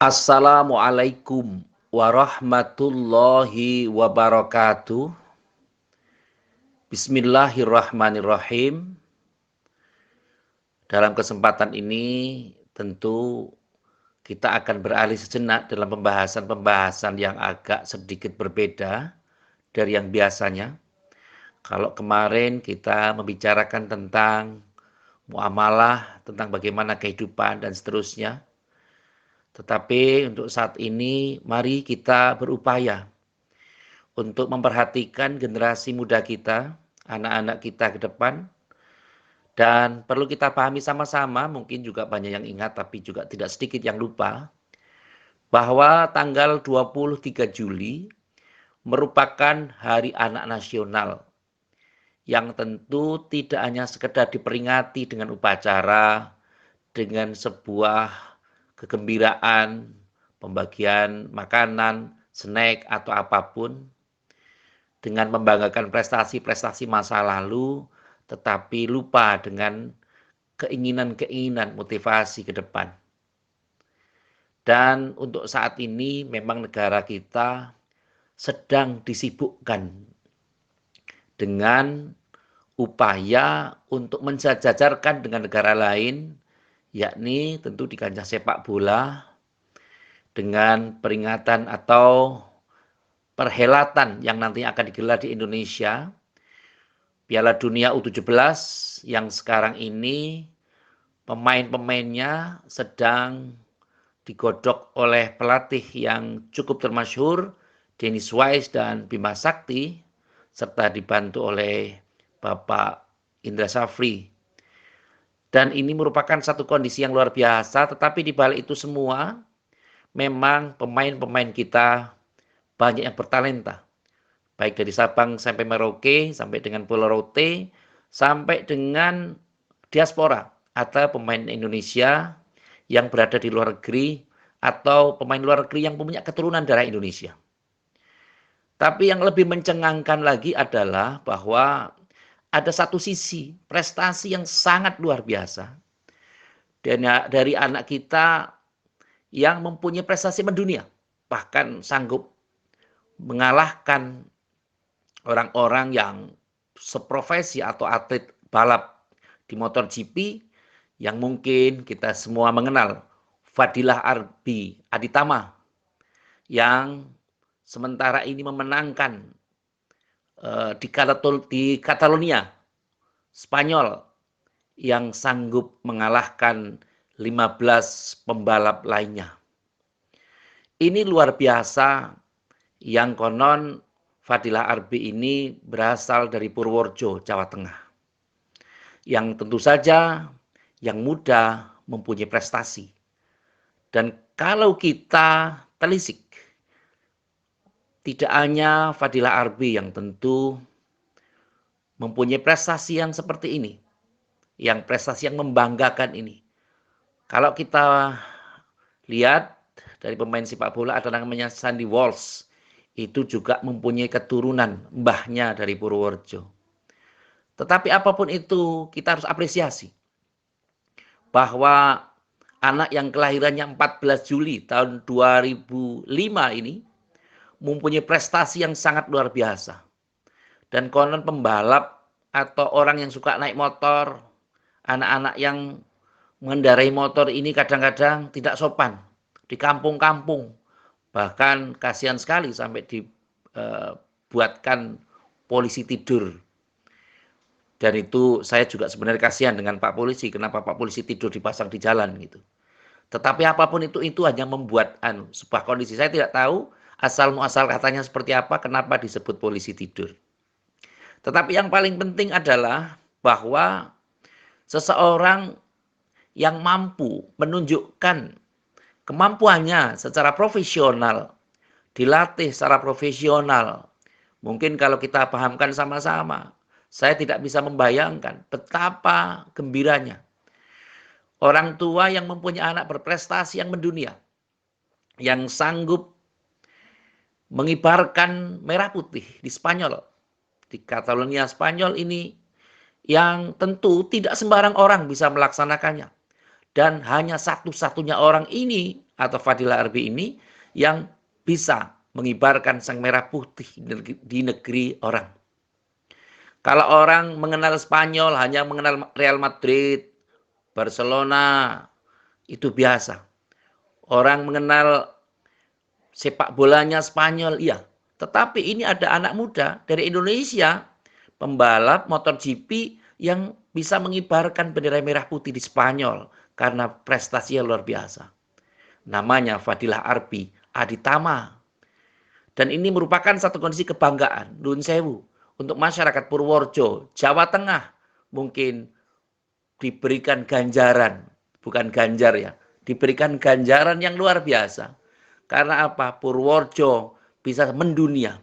Assalamualaikum warahmatullahi wabarakatuh. Bismillahirrahmanirrahim. Dalam kesempatan ini tentu kita akan beralih sejenak dalam pembahasan-pembahasan yang agak sedikit berbeda dari yang biasanya. Kalau kemarin kita membicarakan tentang muamalah, tentang bagaimana kehidupan dan seterusnya. Tetapi untuk saat ini mari kita berupaya untuk memperhatikan generasi muda kita, anak-anak kita ke depan. Dan perlu kita pahami sama-sama, mungkin juga banyak yang ingat tapi juga tidak sedikit yang lupa, bahwa tanggal 23 Juli merupakan Hari Anak Nasional yang tentu tidak hanya sekedar diperingati dengan upacara, dengan sebuah kegembiraan, pembagian makanan, snack atau apapun, dengan membanggakan prestasi-prestasi masa lalu, tetapi lupa dengan keinginan-keinginan motivasi ke depan. Dan untuk saat ini memang negara kita sedang disibukkan dengan upaya untuk mensejajarkan dengan negara lain, yakni tentu di kancah sepak bola, dengan peringatan atau perhelatan yang nantinya akan digelar di Indonesia, Piala Dunia U17 yang sekarang ini pemain-pemainnya sedang digodok oleh pelatih yang cukup termasyhur, Dennis Wise dan Bima Sakti, serta dibantu oleh Bapak Indra Safri. Dan ini merupakan satu kondisi yang luar biasa, tetapi di balik itu semua, memang pemain-pemain kita banyak yang bertalenta. Baik dari Sabang sampai Merauke, sampai dengan Pulau Rote, sampai dengan diaspora atau pemain Indonesia yang berada di luar negeri atau pemain luar negeri yang punya keturunan darah Indonesia. Tapi yang lebih mencengangkan lagi adalah bahwa ada satu sisi prestasi yang sangat luar biasa dari anak kita yang mempunyai prestasi mendunia, bahkan sanggup mengalahkan orang-orang yang seprofesi atau atlet balap di MotoGP yang mungkin kita semua mengenal, Fadilah Arbi Aditama, yang sementara ini memenangkan di Catalonia, Spanyol, yang sanggup mengalahkan 15 pembalap lainnya. Ini luar biasa, yang konon Fadilah Arbi ini berasal dari Purworejo, Jawa Tengah. Yang tentu saja yang muda mempunyai prestasi. Dan kalau kita telisik, tidak hanya Fadilah Arbi yang tentu mempunyai prestasi yang seperti ini, yang prestasi yang membanggakan ini. Kalau kita lihat dari pemain sepak bola ada namanya Sandy Walsh, itu juga mempunyai keturunan mbahnya dari Purworejo. Tetapi apapun itu kita harus apresiasi bahwa anak yang kelahirannya 14 Juli tahun 2005 ini mempunyai prestasi yang sangat luar biasa. Dan konon pembalap atau orang yang suka naik motor, anak-anak yang mengendarai motor ini kadang-kadang tidak sopan di kampung-kampung. Bahkan kasihan sekali sampai dibuatkan polisi tidur. Dan itu saya juga sebenarnya kasihan dengan Pak Polisi, kenapa Pak Polisi tidur dipasang di jalan gitu. Tetapi apapun itu hanya membuat sebuah kondisi. Saya tidak tahu asal-muasal katanya seperti apa, kenapa disebut polisi tidur. Tetapi yang paling penting adalah bahwa seseorang yang mampu menunjukkan kemampuannya secara profesional, dilatih secara profesional. Mungkin kalau kita pahamkan sama-sama, saya tidak bisa membayangkan betapa gembiranya orang tua yang mempunyai anak berprestasi yang mendunia, yang sanggup mengibarkan merah putih di Spanyol, di Catalonia Spanyol ini, yang tentu tidak sembarang orang bisa melaksanakannya. Dan hanya satu-satunya orang ini atau Fadilah Arbi ini yang bisa mengibarkan sang merah putih di negeri orang. Kalau orang mengenal Spanyol hanya mengenal Real Madrid, Barcelona, itu biasa. Orang mengenal sepak bolanya Spanyol, iya. Tetapi ini ada anak muda dari Indonesia, pembalap MotoGP yang bisa mengibarkan bendera merah putih di Spanyol karena prestasinya luar biasa. Namanya Fadilah Arbi Aditama. Dan ini merupakan satu kondisi kebanggaan, Nun Sewu, untuk masyarakat Purworejo, Jawa Tengah. Mungkin diberikan ganjaran, bukan ganjar ya, diberikan ganjaran yang luar biasa. Karena apa? Purworejo bisa mendunia.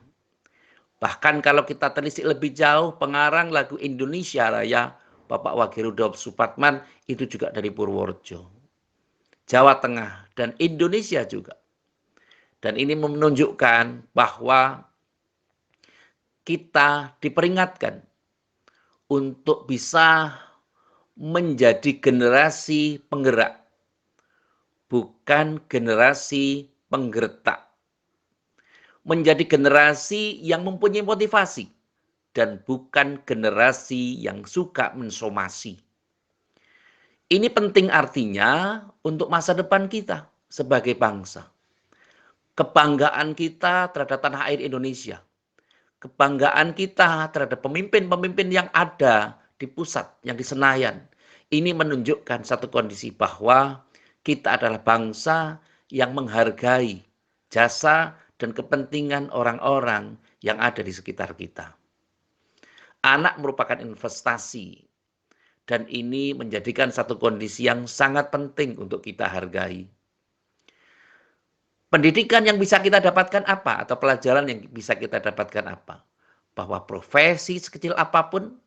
Bahkan kalau kita telisik lebih jauh, pengarang lagu Indonesia Raya, Bapak Wage Rudolf Supratman, itu juga dari Purworejo, Jawa Tengah, dan Indonesia juga. Dan ini menunjukkan bahwa kita diperingatkan untuk bisa menjadi generasi penggerak, bukan generasi penggertak. Menjadi generasi yang mempunyai motivasi dan bukan generasi yang suka mensomasi. Ini penting artinya untuk masa depan kita sebagai bangsa. Kebanggaan kita terhadap tanah air Indonesia. Kebanggaan kita terhadap pemimpin-pemimpin yang ada di pusat, yang di Senayan. Ini menunjukkan satu kondisi bahwa kita adalah bangsa yang menghargai jasa dan kepentingan orang-orang yang ada di sekitar kita. Anak merupakan investasi dan ini menjadikan satu kondisi yang sangat penting untuk kita hargai. Pendidikan yang bisa kita dapatkan apa? Atau pelajaran yang bisa kita dapatkan apa? Bahwa profesi sekecil apapun,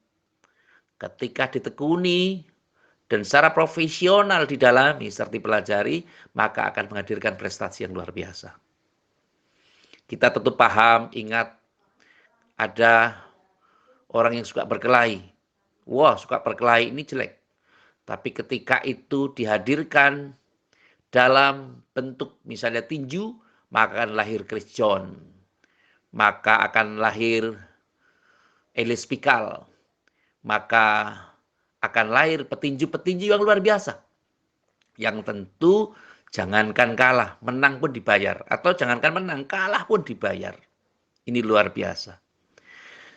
ketika ditekuni dan secara profesional didalami serta dipelajari, maka akan menghadirkan prestasi yang luar biasa. Kita tentu paham, ingat, ada orang yang suka berkelahi. Wah, suka berkelahi ini jelek. Tapi ketika itu dihadirkan dalam bentuk misalnya tinju, maka akan lahir Chris John. Maka akan lahir Elis Pikal. Maka akan lahir petinju-petinju yang luar biasa. Yang tentu jangankan kalah, menang pun dibayar. Atau jangankan menang, kalah pun dibayar. Ini luar biasa.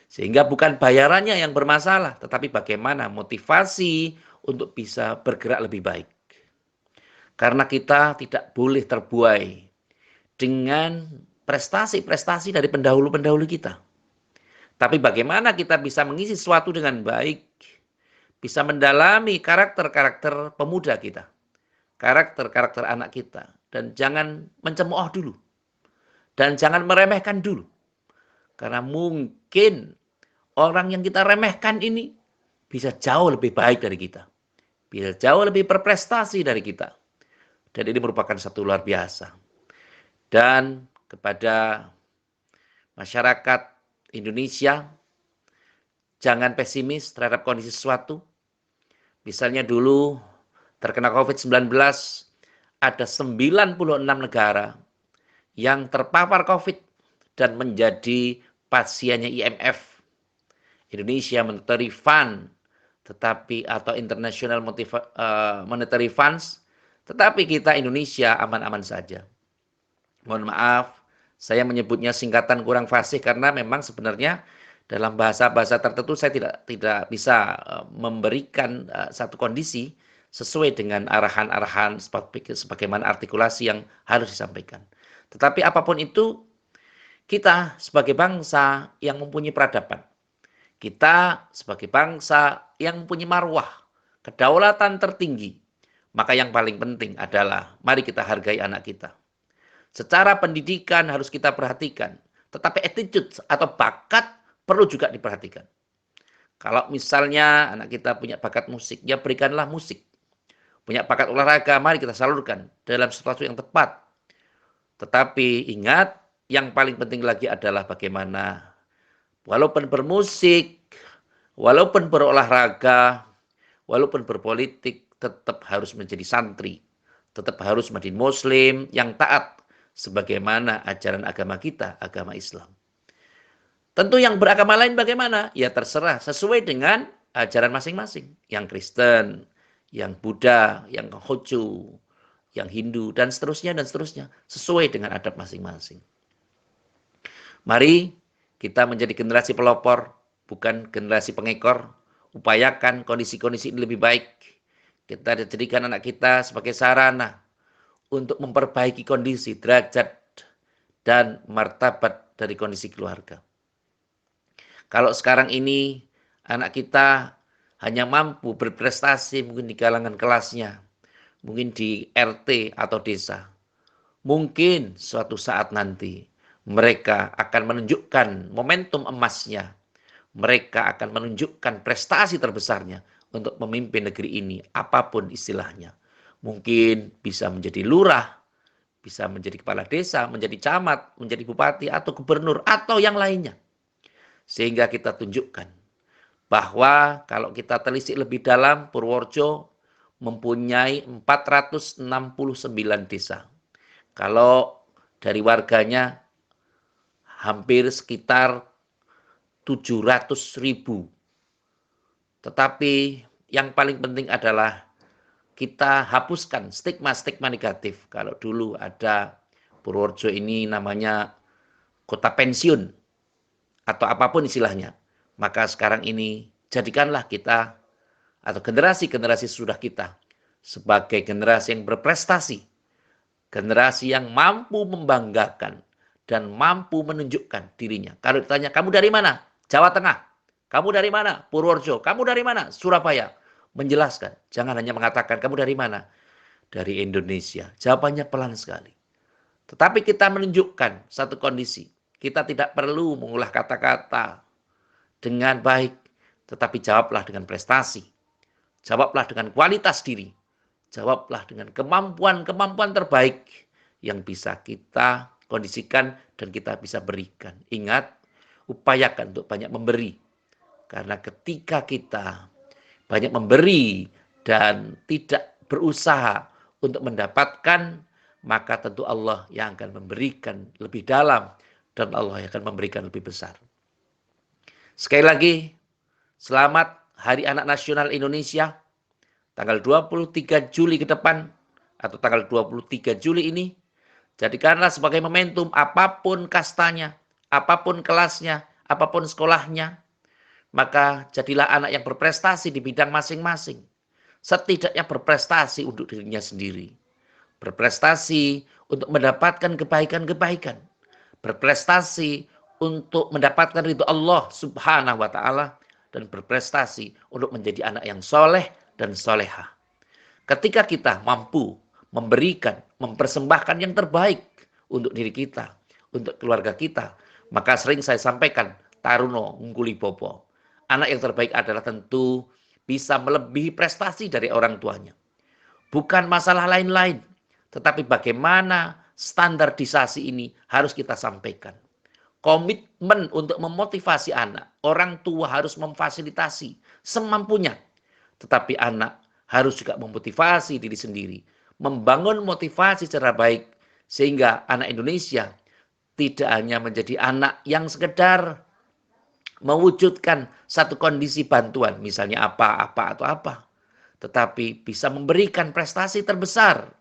Sehingga bukan bayarannya yang bermasalah, tetapi bagaimana motivasi untuk bisa bergerak lebih baik. Karena kita tidak boleh terbuai dengan prestasi-prestasi dari pendahulu-pendahulu kita. Tapi bagaimana kita bisa mengisi sesuatu dengan baik, bisa mendalami karakter-karakter pemuda kita, karakter-karakter anak kita, dan jangan mencemooh dulu, dan jangan meremehkan dulu. Karena mungkin orang yang kita remehkan ini bisa jauh lebih baik dari kita, bisa jauh lebih berprestasi dari kita. Dan ini merupakan satu luar biasa. Dan kepada masyarakat Indonesia, jangan pesimis terhadap kondisi sesuatu. Misalnya dulu terkena COVID-19, ada 96 negara yang terpapar COVID dan menjadi pasiennya IMF. Indonesia Monetary Fund, atau International Monetary Funds, tetapi kita Indonesia aman-aman saja. Mohon maaf, saya menyebutnya singkatan kurang fasih karena memang sebenarnya dalam bahasa-bahasa tertentu saya tidak bisa memberikan satu kondisi sesuai dengan arahan-arahan sebagaimana artikulasi yang harus disampaikan. Tetapi apapun itu, kita sebagai bangsa yang mempunyai peradaban, kita sebagai bangsa yang mempunyai marwah, kedaulatan tertinggi, maka yang paling penting adalah mari kita hargai anak kita. Secara pendidikan harus kita perhatikan, tetapi attitude atau bakat perlu juga diperhatikan. Kalau misalnya anak kita punya bakat musik, ya berikanlah musik. Punya bakat olahraga, mari kita salurkan dalam sesuatu yang tepat. Tetapi ingat, yang paling penting lagi adalah bagaimana walaupun bermusik, walaupun berolahraga, walaupun berpolitik, tetap harus menjadi santri, tetap harus menjadi muslim yang taat sebagaimana ajaran agama kita, agama Islam. Tentu yang beragama lain bagaimana? Ya terserah sesuai dengan ajaran masing-masing. Yang Kristen, yang Buddha, yang Konghucu, yang Hindu, dan seterusnya, dan seterusnya. Sesuai dengan adat masing-masing. Mari kita menjadi generasi pelopor, bukan generasi pengekor. Upayakan kondisi-kondisi ini lebih baik. Kita jadikan anak kita sebagai sarana untuk memperbaiki kondisi, derajat, dan martabat dari kondisi keluarga. Kalau sekarang ini anak kita hanya mampu berprestasi mungkin di kalangan kelasnya, mungkin di RT atau desa. Mungkin suatu saat nanti mereka akan menunjukkan momentum emasnya. Mereka akan menunjukkan prestasi terbesarnya untuk memimpin negeri ini, apapun istilahnya. Mungkin bisa menjadi lurah, bisa menjadi kepala desa, menjadi camat, menjadi bupati, atau gubernur, atau yang lainnya. Sehingga kita tunjukkan bahwa kalau kita telisik lebih dalam, Purworejo mempunyai 469 desa. Kalau dari warganya hampir sekitar 700.000. Tetapi yang paling penting adalah kita hapuskan stigma-stigma negatif. Kalau dulu ada Purworejo ini namanya kota pensiun atau apapun istilahnya, maka sekarang ini jadikanlah kita atau generasi-generasi sudah kita sebagai generasi yang berprestasi, generasi yang mampu membanggakan dan mampu menunjukkan dirinya. Kalau ditanya, kamu dari mana? Jawa Tengah. Kamu dari mana? Purworejo. Kamu dari mana? Surabaya. Menjelaskan. Jangan hanya mengatakan, kamu dari mana? Dari Indonesia. Jawabannya pelan sekali. Tetapi kita menunjukkan satu kondisi. Kita tidak perlu mengulah kata-kata dengan baik. Tetapi jawablah dengan prestasi. Jawablah dengan kualitas diri. Jawablah dengan kemampuan-kemampuan terbaik yang bisa kita kondisikan dan kita bisa berikan. Ingat, upayakan untuk banyak memberi. Karena ketika kita banyak memberi dan tidak berusaha untuk mendapatkan, maka tentu Allah yang akan memberikan lebih dalam dan Allah yang akan memberikan lebih besar. Sekali lagi, selamat Hari Anak Nasional Indonesia. Tanggal 23 Juli ke depan atau tanggal 23 Juli ini, jadikanlah sebagai momentum apapun kastanya, apapun kelasnya, apapun sekolahnya, maka jadilah anak yang berprestasi di bidang masing-masing. Setidaknya berprestasi untuk dirinya sendiri. Berprestasi untuk mendapatkan kebaikan-kebaikan. Berprestasi untuk mendapatkan ridho Allah Subhanahu wa ta'ala. Dan berprestasi untuk menjadi anak yang soleh dan solehah. Ketika kita mampu memberikan, mempersembahkan yang terbaik untuk diri kita, untuk keluarga kita, maka sering saya sampaikan, Taruno Ngkuli Bopo. Anak yang terbaik adalah tentu bisa melebihi prestasi dari orang tuanya. Bukan masalah lain-lain, tetapi bagaimana standarisasi ini harus kita sampaikan. Komitmen untuk memotivasi anak. Orang tua harus memfasilitasi semampunya. Tetapi anak harus juga memotivasi diri sendiri. Membangun motivasi secara baik. Sehingga anak Indonesia tidak hanya menjadi anak yang sekedar mewujudkan satu kondisi bantuan, misalnya apa atau apa, tetapi bisa memberikan prestasi terbesar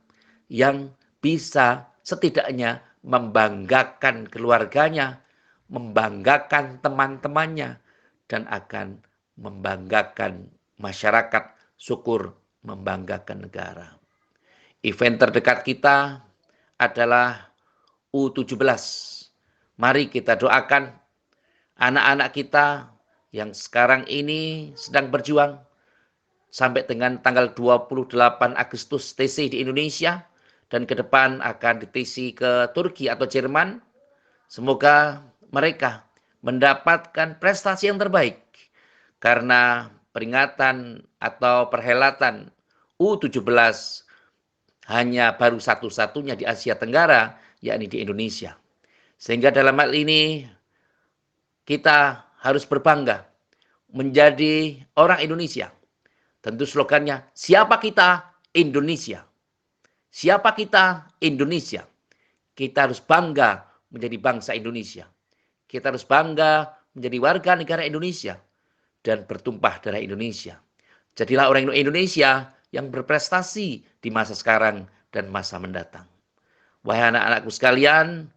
yang bisa setidaknya membanggakan keluarganya, membanggakan teman-temannya, dan akan membanggakan masyarakat, syukur membanggakan negara. Event terdekat kita adalah U17. Mari kita doakan anak-anak kita yang sekarang ini sedang berjuang sampai dengan tanggal 28 Agustus TC di Indonesia dan ke depan akan di TC ke Turki atau Jerman. Semoga mereka mendapatkan prestasi yang terbaik karena peringatan atau perhelatan U17 hanya baru satu-satunya di Asia Tenggara, yakni di Indonesia. Sehingga dalam hal ini kita harus berbangga menjadi orang Indonesia. Tentu slogannya, siapa kita? Indonesia. Siapa kita? Indonesia. Kita harus bangga menjadi bangsa Indonesia. Kita harus bangga menjadi warga negara Indonesia dan bertumpah darah Indonesia. Jadilah orang Indonesia yang berprestasi di masa sekarang dan masa mendatang. Wahai anak-anakku sekalian,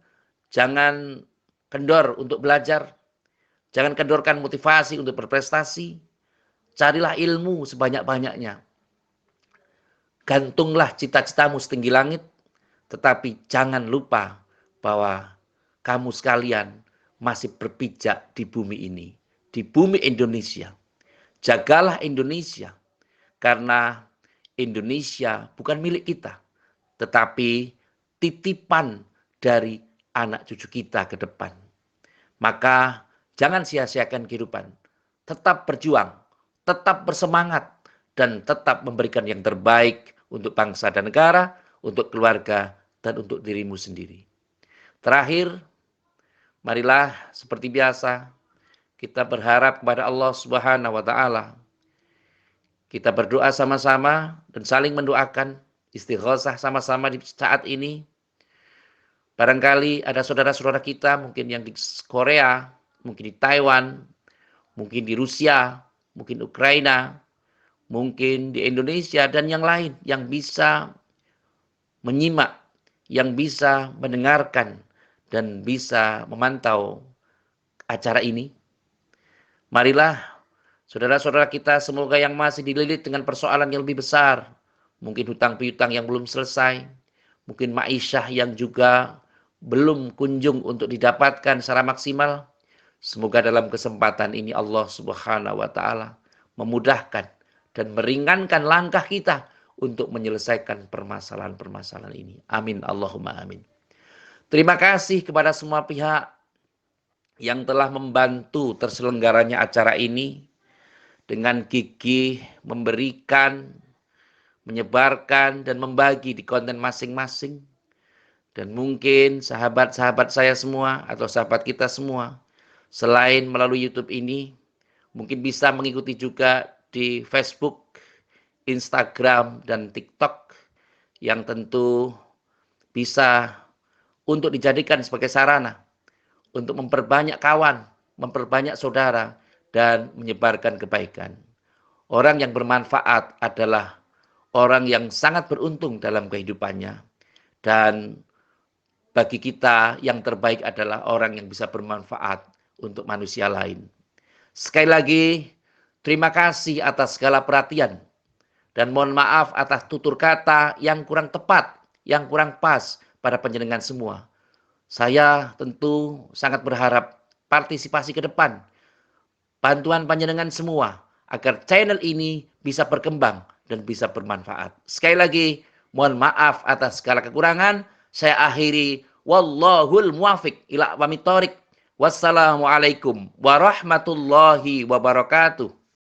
jangan kendor untuk belajar. Jangan kendorkan motivasi untuk berprestasi. Carilah ilmu sebanyak-banyaknya. Gantunglah cita-citamu setinggi langit. Tetapi jangan lupa bahwa kamu sekalian masih berpijak di bumi ini. Di bumi Indonesia. Jagalah Indonesia. Karena Indonesia bukan milik kita. Tetapi titipan dari anak cucu kita ke depan. Maka jangan sia-siakan kehidupan. Tetap berjuang, tetap bersemangat, dan tetap memberikan yang terbaik untuk bangsa dan negara, untuk keluarga, dan untuk dirimu sendiri. Terakhir, marilah seperti biasa, kita berharap kepada Allah Subhanahu wa Ta'ala. Kita berdoa sama-sama dan saling mendoakan, istighosah sama-sama di saat ini. Barangkali ada saudara-saudara kita mungkin yang di Korea, mungkin di Taiwan, mungkin di Rusia, mungkin Ukraina, mungkin di Indonesia dan yang lain yang bisa menyimak, yang bisa mendengarkan dan bisa memantau acara ini. Marilah saudara-saudara kita semoga yang masih dililit dengan persoalan yang lebih besar, mungkin hutang piutang yang belum selesai, mungkin ma'isyah yang juga belum kunjung untuk didapatkan secara maksimal. Semoga dalam kesempatan ini Allah Subhanahu wa Ta'ala memudahkan dan meringankan langkah kita untuk menyelesaikan permasalahan-permasalahan ini. Amin Allahumma amin. Terima kasih kepada semua pihak yang telah membantu terselenggaranya acara ini dengan gigih memberikan, menyebarkan dan membagi di konten masing-masing. Dan mungkin sahabat-sahabat saya semua atau sahabat kita semua, selain melalui YouTube ini, mungkin bisa mengikuti juga di Facebook, Instagram, dan TikTok yang tentu bisa untuk dijadikan sebagai sarana untuk memperbanyak kawan, memperbanyak saudara, dan menyebarkan kebaikan. Orang yang bermanfaat adalah orang yang sangat beruntung dalam kehidupannya. Dan bagi kita yang terbaik adalah orang yang bisa bermanfaat untuk manusia lain. Sekali lagi, terima kasih atas segala perhatian. Dan mohon maaf atas tutur kata yang kurang tepat, yang kurang pas pada panjenengan semua. Saya tentu sangat berharap partisipasi ke depan. Bantuan panjenengan semua agar channel ini bisa berkembang dan bisa bermanfaat. Sekali lagi, mohon maaf atas segala kekurangan. Saya akhiri, wallahul muwafiq ila aqwamit thoriq. Wassalamualaikum warahmatullahi wabarakatuh.